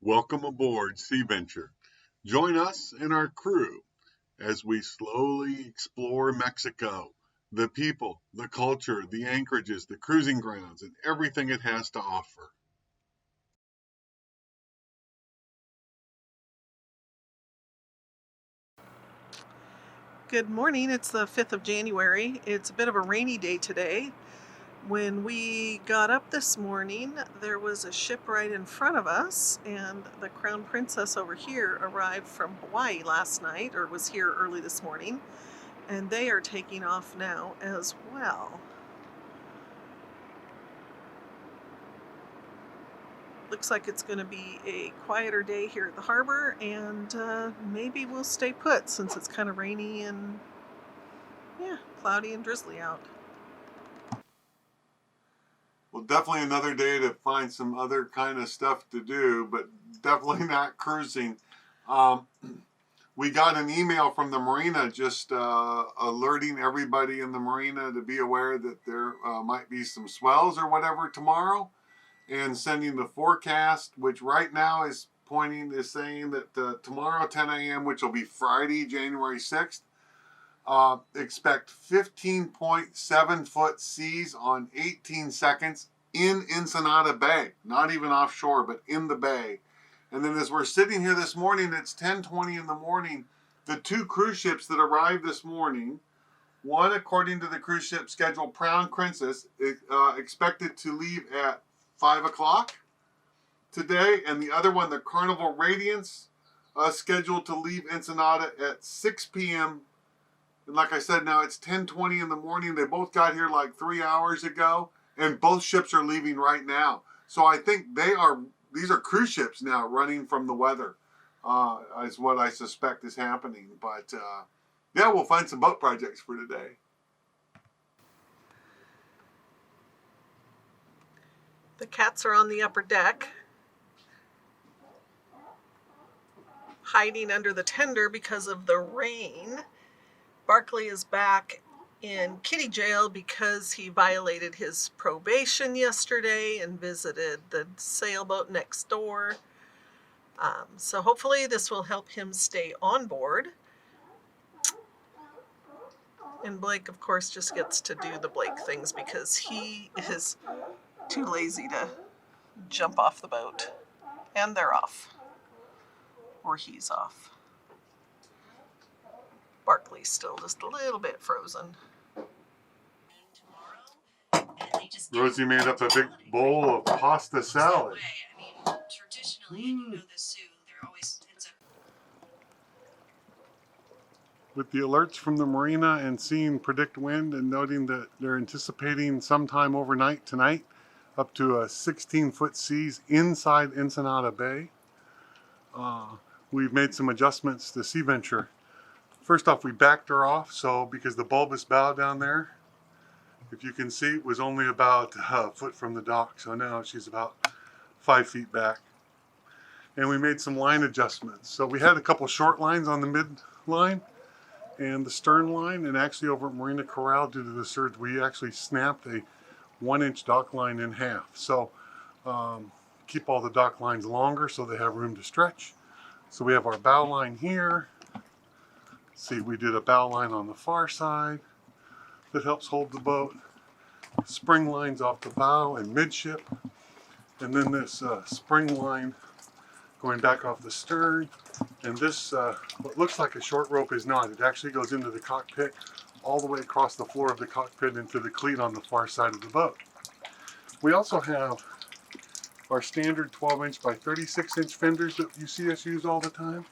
Welcome aboard Sea Venture. Join us and our crew as we slowly explore Mexico, the people, the culture, the anchorages, the cruising grounds, and everything it has to offer. Good morning. It's the 5th of January. It's a bit of a rainy day today. When we got up this morning, there was a ship right in front of us, and the Crown Princess over here arrived from Hawaii last night, or was here early this morning, and they are taking off now as well. Looks like it's going to be a quieter day here at the harbor, and maybe we'll stay put since it's kind of rainy and cloudy and drizzly out. Well, definitely another day to find some other kind of stuff to do, but definitely not cruising. We got an email from the Marina just alerting everybody in the Marina to be aware that there might be some swells or whatever tomorrow, and sending the forecast, which right now is saying that tomorrow 10 a.m., which will be Friday, January 6th, expect 15.7 foot seas on 18 seconds in Ensenada Bay, not even offshore, but in the bay. And then as we're sitting here this morning, it's 10:20 in the morning. The two cruise ships that arrived this morning, one according to the cruise ship schedule, Crown Princess, expected to leave at 5 o'clock today, and the other one, the Carnival Radiance, scheduled to leave Ensenada at 6 p.m. And like I said, now it's 10:20 in the morning. They both got here like 3 hours ago, and both ships are leaving right now. So I think these are cruise ships now running from the weather, is what I suspect is happening. But yeah, we'll find some boat projects for today. The cats are on the upper deck, hiding under the tender because of the rain. Barkley is back in kitty jail because he violated his probation yesterday and visited the sailboat next door. So hopefully this will help him stay on board. And Blake, of course, just gets to do the Blake things because he is too lazy to jump off the boat. And they're off. Or he's off. Barkley's still just a little bit frozen. Rosie made up a big bowl of pasta salad. With the alerts from the Marina and seeing predict wind and noting that they're anticipating sometime overnight tonight up to 16-foot seas inside Ensenada Bay, we've made some adjustments to Sea Venture. First off, we backed her off, so because the bulbous bow down there, if you can see, was only about a foot from the dock, so now she's about 5 feet back. And we made some line adjustments. So we had a couple short lines on the mid line and the stern line, and actually over at Marina Corral, due to the surge, we actually snapped a 1-inch dock line in half. So keep all the dock lines longer so they have room to stretch. So we have our bow line here. See, we did a bow line on the far side that helps hold the boat. Spring lines off the bow and midship. And then this spring line going back off the stern. And this, what looks like a short rope is not. It actually goes into the cockpit all the way across the floor of the cockpit into the cleat on the far side of the boat. We also have our standard 12-inch by 36-inch fenders that you see us use all the time.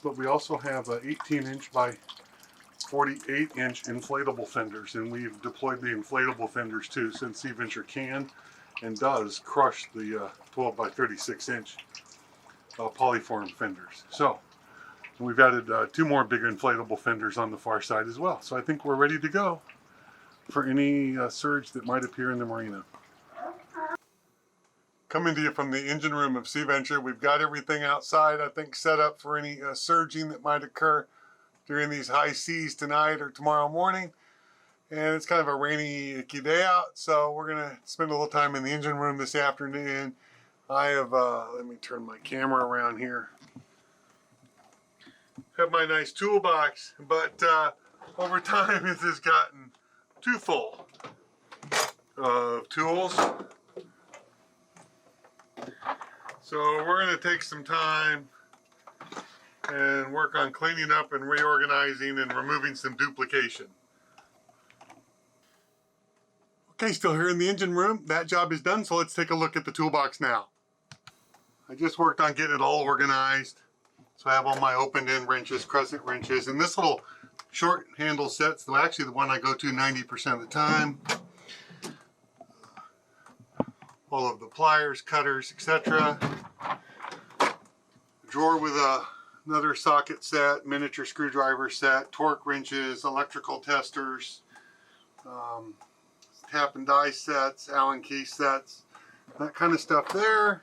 But we also have 18-inch by 48-inch inflatable fenders, and we've deployed the inflatable fenders too, since Sea Venture can and does crush the 12 by 36-inch polyform fenders. So we've added 2 more big inflatable fenders on the far side as well. So I think we're ready to go for any surge that might appear in the Marina. Coming to you from the engine room of Sea Venture, we've got everything outside, I think, set up for any surging that might occur during these high seas tonight or tomorrow morning. And it's kind of a rainy, icky day out, so we're going to spend a little time in the engine room this afternoon I have, let me turn my camera around here. Have my nice toolbox, but over time it has gotten too full of tools. So we're going to take some time and work on cleaning up and reorganizing and removing some duplication. Okay, still here in the engine room. That job is done, so let's take a look at the toolbox now. I just worked on getting it all organized. So I have all my opened end wrenches, crescent wrenches, and this little short handle set's actually the one I go to 90% of the time. All of the pliers, cutters, etc. Drawer with another socket set, miniature screwdriver set, torque wrenches, electrical testers, tap and die sets, Allen key sets, that kind of stuff there.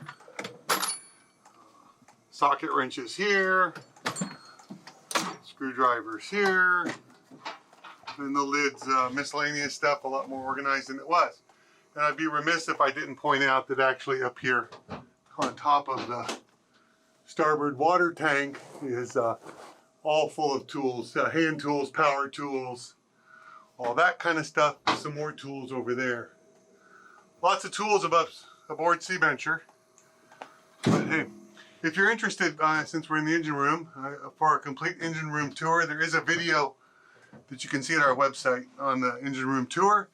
Socket wrenches here, screwdrivers here, and the lid's miscellaneous stuff, a lot more organized than it was. And I'd be remiss if I didn't point out that actually up here on top of the starboard water tank is all full of tools, hand tools, power tools, all that kind of stuff. Some more tools over there. Lots of tools aboard SeaVenture. But hey, if you're interested, since we're in the engine room, for a complete engine room tour, there is a video that you can see at our website on the engine room tour.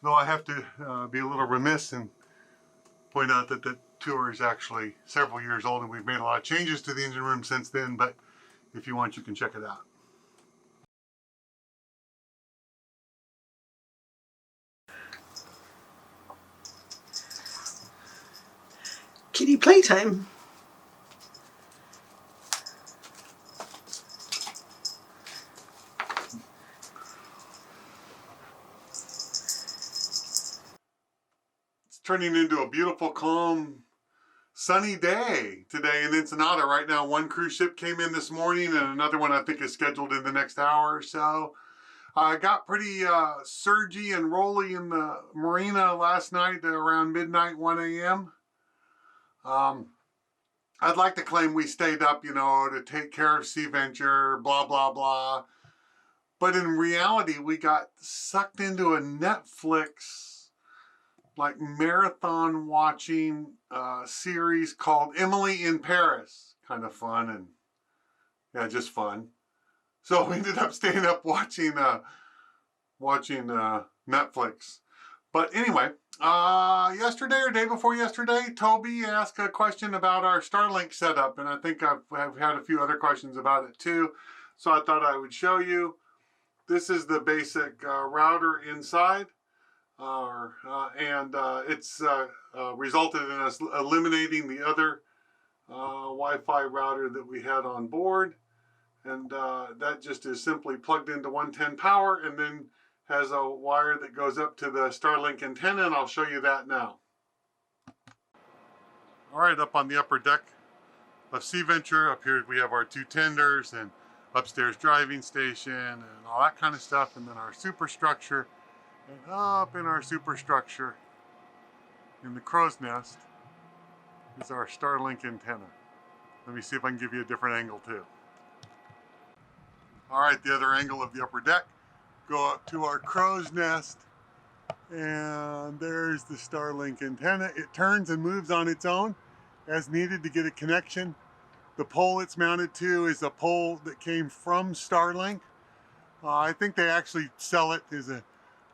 Though I have to be a little remiss and point out that the tour is actually several years old and we've made a lot of changes to the engine room since then, but if you want, you can check it out. Kitty playtime. It's turning into a beautiful, calm, sunny day today in Ensenada. Right now, one cruise ship came in this morning and another one I think is scheduled in the next hour or so. I got pretty surgy and rolly in the Marina last night around midnight, 1 a.m. I'd like to claim we stayed up, to take care of SeaVenture, blah, blah, blah. But in reality, we got sucked into a Netflix, marathon watching series called Emily in Paris. Kind of fun and, yeah, just fun. So we ended up staying up watching Netflix. But anyway, yesterday or day before yesterday, Toby asked a question about our Starlink setup, and I think I've had a few other questions about it too. So I thought I would show you. This is the basic router inside, and it's resulted in us eliminating the other Wi-Fi router that we had on board. And that just is simply plugged into 110 power and then has a wire that goes up to the Starlink antenna, and I'll show you that now. All right, up on the upper deck of SeaVenture, up here we have our two tenders and upstairs driving station and all that kind of stuff, and then our superstructure. And up in our superstructure, in the crow's nest, is our Starlink antenna. Let me see if I can give you a different angle too. All right, the other angle of the upper deck. Go up to our crow's nest, and there's the Starlink antenna. It turns and moves on its own as needed to get a connection. The pole it's mounted to is a pole that came from Starlink. I think they actually sell it as a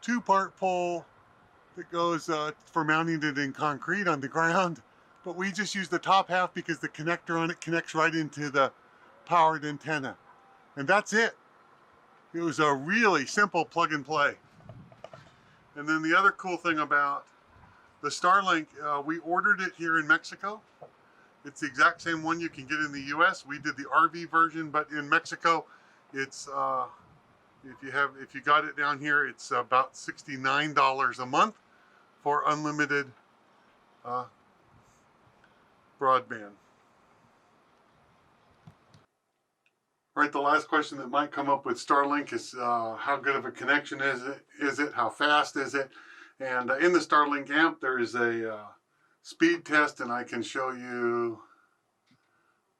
two-part pole that goes for mounting it in concrete on the ground, but we just use the top half because the connector on it connects right into the powered antenna. And that's it. It was a really simple plug and play. And then the other cool thing about the Starlink, we ordered it here in Mexico. It's the exact same one you can get in the US. We did the RV version, but in Mexico, it's if you got it down here, it's about $69 a month for unlimited broadband. All right, the last question that might come up with Starlink is how good of a connection is it? How fast is it? And in the Starlink amp, there is a speed test, and I can show you.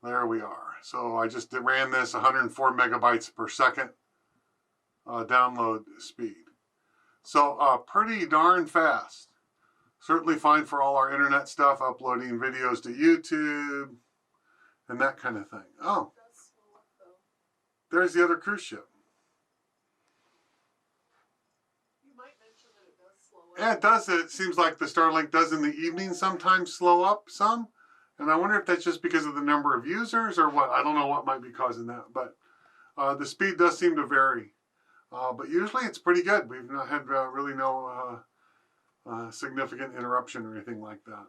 There we are. So I just ran this 104 megabytes per second download speed. So pretty darn fast. Certainly fine for all our internet stuff, uploading videos to YouTube and that kind of thing. Oh, there's the other cruise ship. You might mention that it does slow up. Yeah, it does. It seems like the Starlink does in the evening sometimes slow up some. And I wonder if that's just because of the number of users or what. I don't know what might be causing that. But the speed does seem to vary. But usually it's pretty good. We've not had really no significant interruption or anything like that.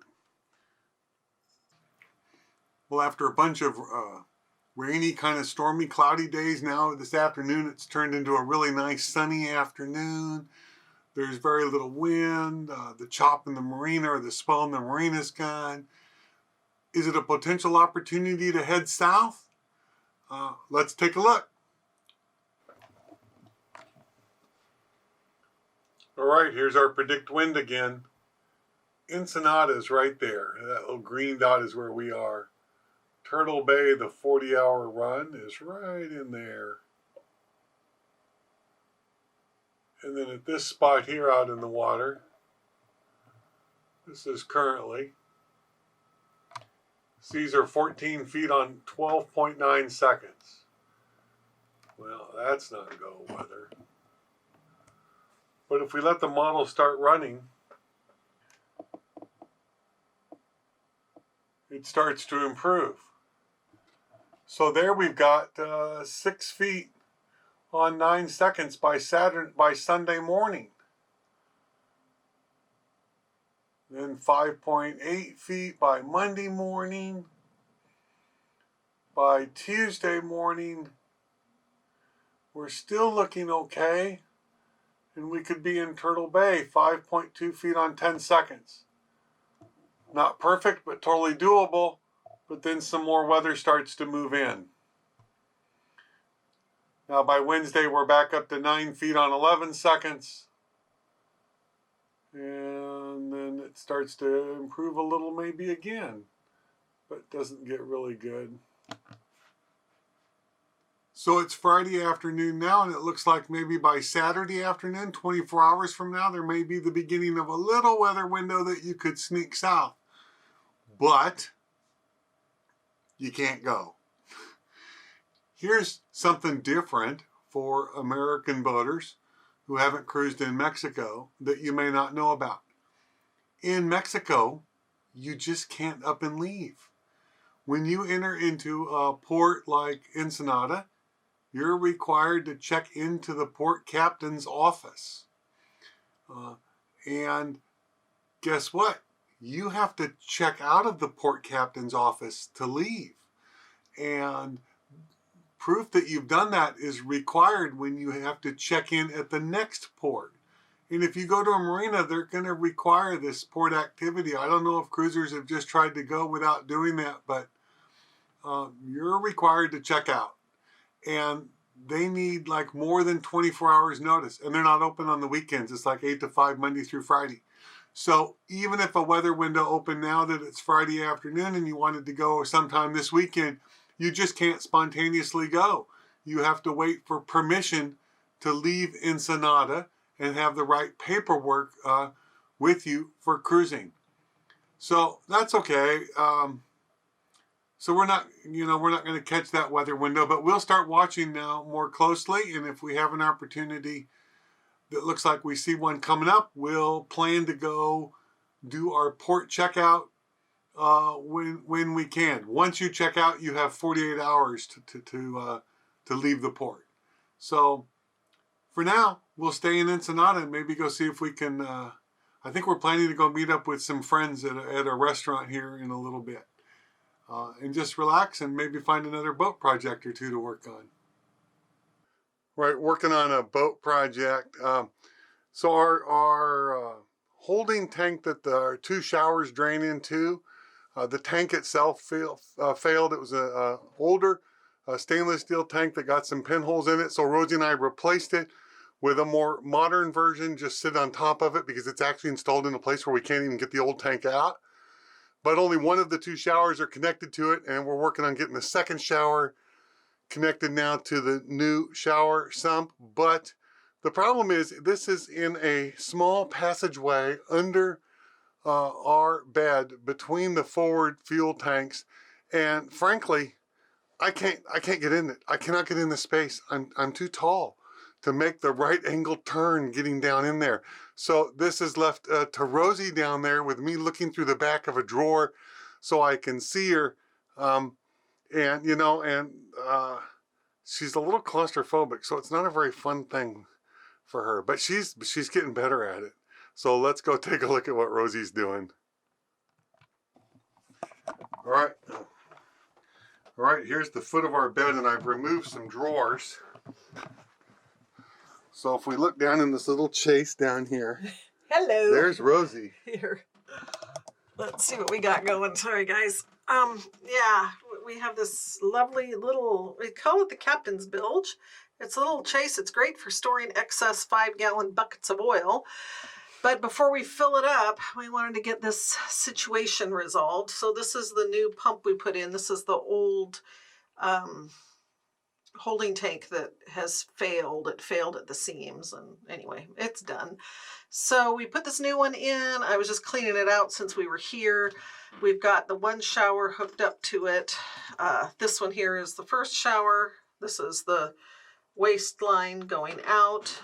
Well, after a bunch of rainy, kind of stormy, cloudy days, now this afternoon it's turned into a really nice sunny afternoon. There's very little wind. The chop in the marina or the swell in the marina is gone. Is it a potential opportunity to head south? Let's take a look. All right, here's our predict wind again. Ensenada is right there. That little green dot is where we are. Turtle Bay, the 40-hour run, is right in there. And then at this spot here out in the water, this is currently, seas are 14 feet on 12.9 seconds. Well, that's not go weather. But if we let the model start running, it starts to improve. So there we've got 6 feet on 9 seconds by Sunday morning. Then 5.8 feet by Monday morning. By Tuesday morning, we're still looking okay. And we could be in Turtle Bay, 5.2 feet on 10 seconds. Not perfect, but totally doable. But then some more weather starts to move in. Now by Wednesday, we're back up to 9 feet on 11 seconds. And then it starts to improve a little maybe again. But doesn't get really good. So it's Friday afternoon now, and it looks like maybe by Saturday afternoon, 24 hours from now, there may be the beginning of a little weather window that you could sneak south. But you can't go. Here's something different for American boaters who haven't cruised in Mexico that you may not know about. In Mexico, you just can't up and leave. When you enter into a port like Ensenada, you're required to check into the port captain's office. And guess what? You have to check out of the port captain's office to leave. And proof that you've done that is required when you have to check in at the next port. And if you go to a marina, they're going to require this port activity. I don't know if cruisers have just tried to go without doing that, but you're required to check out. And they need like more than 24 hours notice. And they're not open on the weekends. It's like 8 to 5, Monday through Friday. So even if a weather window opened now that it's Friday afternoon and you wanted to go sometime this weekend, you just can't spontaneously go. You have to wait for permission to leave Ensenada and have the right paperwork with you for cruising. So that's okay. So we're not going to catch that weather window, but we'll start watching now more closely. And if we have an opportunity that looks like we see one coming up, we'll plan to go do our port checkout when we can. Once you check out, you have 48 hours to leave the port. So for now, we'll stay in Ensenada and maybe go see if we can. I think we're planning to go meet up with some friends at a restaurant here in a little bit. And just relax and maybe find another boat project or two to work on. Right, working on a boat project. So our holding tank that our 2 showers drain into, the tank itself failed. It was a older stainless steel tank that got some pinholes in it. So Rosie and I replaced it with a more modern version, just sit on top of it because it's actually installed in a place where we can't even get the old tank out. but only one of the two showers are connected to it, and we're working on getting the second shower connected now to the new shower sump. But the problem is this is in a small passageway under our bed between the forward fuel tanks, and frankly, I can't get in it. I cannot get in the space. I'm too tall to make the right angle turn getting down in there. So this is left to Rosie down there with me looking through the back of a drawer so I can see her. And you know, she's a little claustrophobic, so it's not a very fun thing for her, but she's getting better at it. So let's go take a look at what Rosie's doing. All right, here's the foot of our bed, and I've removed some drawers. So if we look down in this little chase down here, hello. There's Rosie. Here, let's see what we got going. Sorry, guys. Yeah, we have this lovely little, we call it the captain's bilge. It's a little chase. It's great for storing excess 5-gallon buckets of oil. But before we fill it up, we wanted to get this situation resolved. So this is the new pump we put in. This is the old holding tank that has failed. It failed at the seams, and anyway, it's done. So we put this new one in. I was just cleaning it out since we were here. We've got the one shower hooked up to it. This one here is the first shower. This is the waste line going out.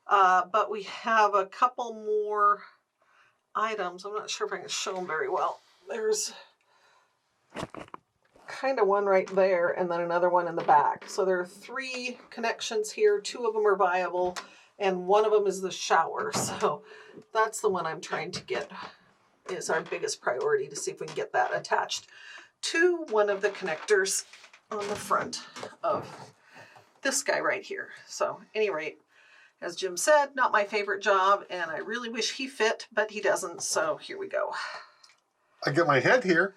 But we have a couple more items. I'm not sure if I can show them very well. There's kind of one right there and then another one in the back. So there are 3 connections here. 2 of them are viable and one of them is the shower. So that's the one I'm trying to get, is our biggest priority, to see if we can get that attached to one of the connectors on the front of this guy right here. So at any rate, as Jim said, not my favorite job, and I really wish he fit, but he doesn't, so here we go. I get my head here.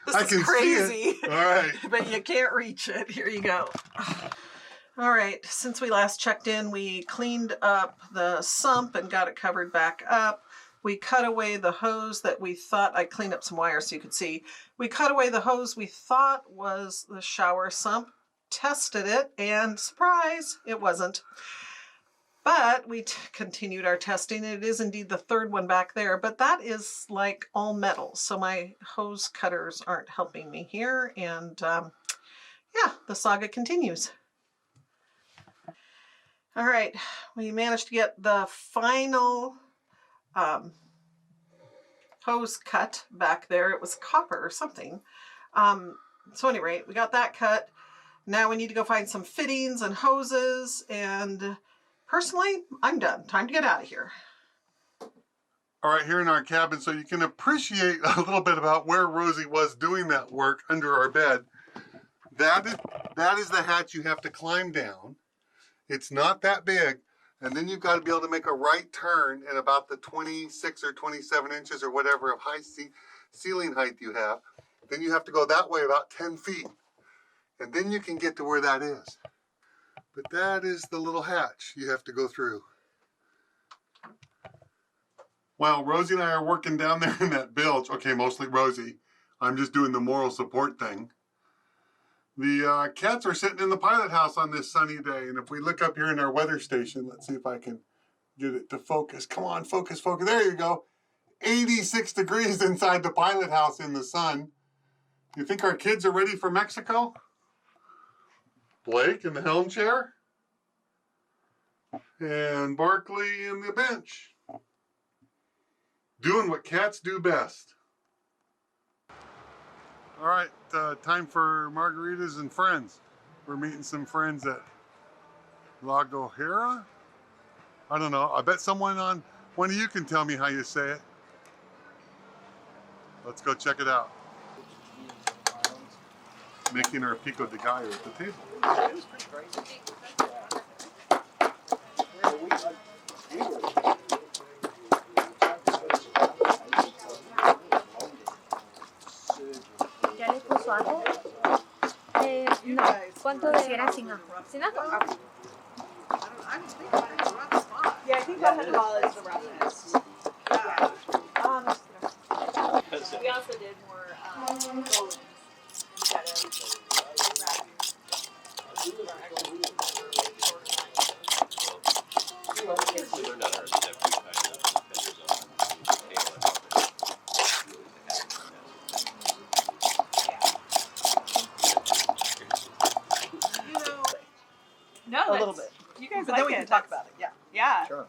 This is crazy. See it. All right. But you can't reach it. Here you go. All right, since we last checked in, we cleaned up the sump and got it covered back up. We cut away the hose that we thought, I cleaned up some wires so you could see. We cut away the hose we thought was the shower sump. Tested it, and surprise, it wasn't. But we continued our testing. It is indeed the 3rd one back there, but that is like all metal, so my hose cutters aren't helping me here, and yeah, the saga continues. All right, we managed to get the final hose cut back there. It was copper or something. So anyway, we got that cut. Now we need to go find some fittings and hoses, and personally, I'm done. Time to get out of here. All right, here in our cabin, so you can appreciate a little bit about where Rosie was doing that work under our bed. That is the hatch you have to climb down. It's not that big, and then you've got to be able to make a right turn at about the 26 or 27 inches or whatever of high ceiling height you have. Then you have to go that way about 10 feet. And then you can get to where that is. But that is the little hatch you have to go through. While Rosie and I are working down there in that bilge, okay, mostly Rosie, I'm just doing the moral support thing. The cats are sitting in the pilot house on this sunny day. And if we look up here in our weather station, let's see if I can get it to focus. Come on, focus, focus. There you go. 86 degrees inside the pilot house in the sun. You think our kids are ready for Mexico? Blake in the helm chair, and Barkley in the bench, doing what cats do best. All right, time for margaritas and friends. We're meeting some friends at La Gojera. I don't know. I bet one of you can tell me how you say it. Let's go check it out. Making our pico de gallo at the table. ¿Ya le puso ajo? No. ¿Cuánto de era sin ajo? ¿Sin ajo? I was thinking it was a rough spot. Yeah, I think $100 is the roughness. We also did more golems instead of wrapping. We learned on ours that we kind of fenders on the tail and up You know, No, a little bit. You guys But like then we it. can talk about it. Yeah. Yeah. Sure.